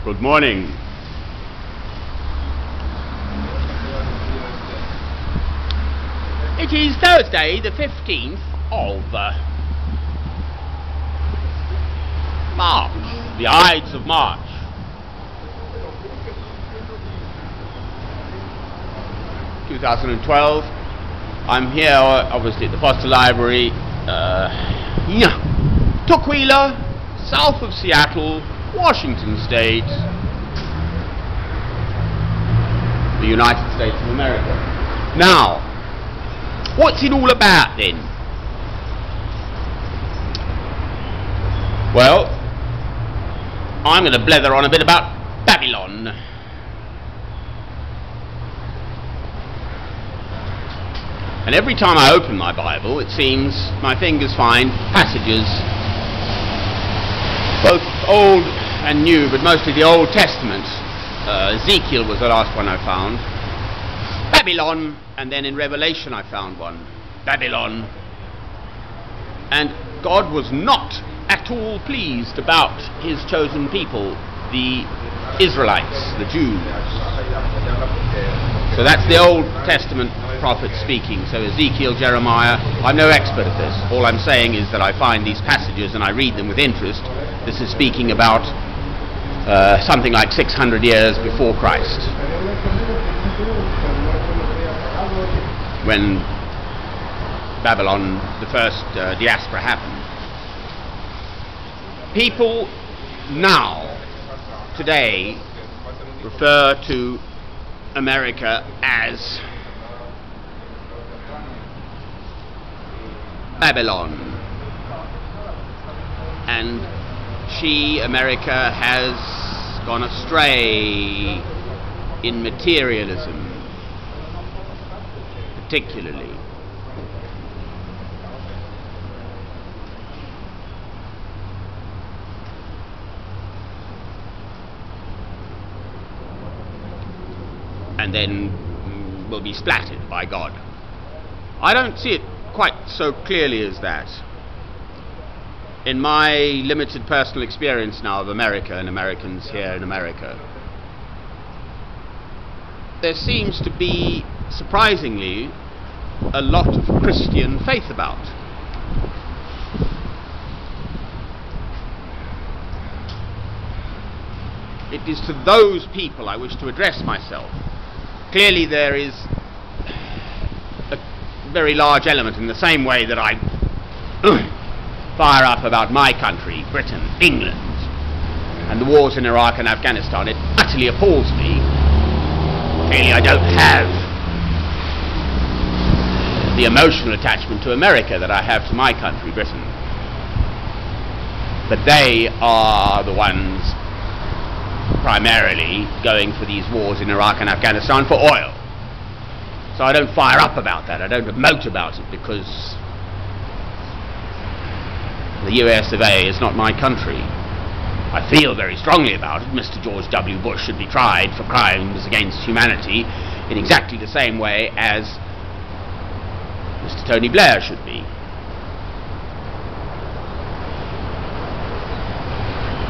Good morning. It is Thursday, the 15th of March, the Ides of March. (2012). I'm here, obviously, at the Foster Library, Tukwila, south of Seattle, Washington State, the United States of America. Now, what's it all about then? Well, I'm going to blether on a bit about Babylon. And every time I open my Bible, it seems my fingers find passages, both Old and New, but mostly the Old Testament. Ezekiel was the last one I found. Babylon, and then in Revelation I found one. Babylon. And God was not at all pleased about his chosen people, the Israelites, the Jews. So that's the Old Testament prophet speaking. So Ezekiel, Jeremiah. I'm no expert at this. All I'm saying is that I find these passages and I read them with interest. This is speaking about something like 600 years before Christ, when Babylon, the first diaspora, happened. People now, today, refer to America as Babylon, and America, has gone astray in materialism, particularly. And then will be splattered by God. I don't see it quite so clearly as that. In my limited personal experience now of America and Americans here in America, there seems to be, surprisingly, a lot of Christian faith about. It is to those people I wish to address myself. Clearly there is a very large element, in the same way that I fire up about my country, Britain, England, and the wars in Iraq and Afghanistan. It utterly appalls me. Clearly I don't have the emotional attachment to America that I have to my country, Britain. But they are the ones primarily going for these wars in Iraq and Afghanistan for oil. So I don't fire up about that, I don't emote about it, because the US of A is not my country. I feel very strongly about it. Mr. George W. Bush should be tried for crimes against humanity in exactly the same way as Mr. Tony Blair should be.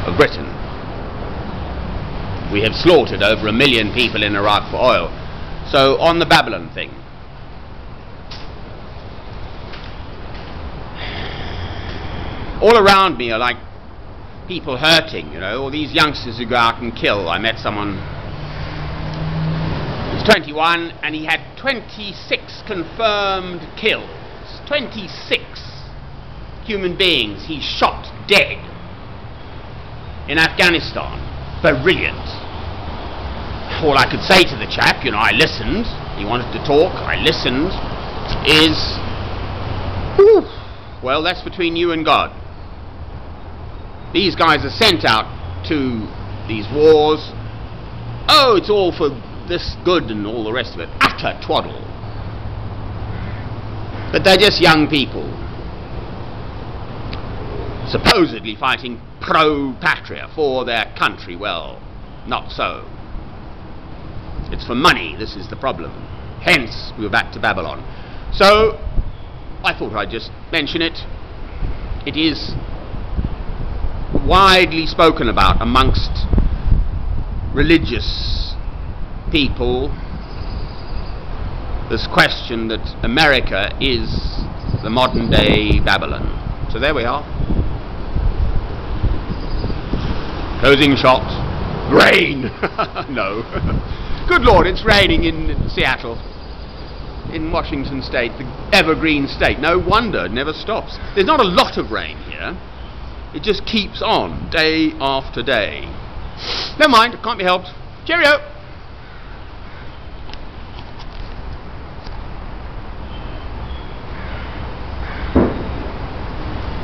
Of Britain. We have slaughtered over 1 million people in Iraq for oil. So on the Babylon thing, all around me are like people hurting, you know, all these youngsters who go out and kill. I met someone who was 21 and he had 26 confirmed kills. 26 human beings he shot dead in Afghanistan. Brilliant. All I could say to the chap, you know, I listened, he wanted to talk, I listened, is, well, that's between you and God. These guys are sent out to these wars. Oh, it's all for this good and all the rest of it. Utter twaddle. But they're just young people, supposedly fighting pro-patria, for their country. Well, not so. It's for money, this is the problem. Hence, we were back to Babylon. So, I thought I'd just mention it. It is widely spoken about amongst religious people, this question that America is the modern day Babylon. So there we are. Closing shot. Rain! No. Good Lord, it's raining in Seattle. In Washington State, the evergreen state. No wonder, it never stops. There's not a lot of rain here. It just keeps on, day after day. Never mind, it can't be helped. Cheerio!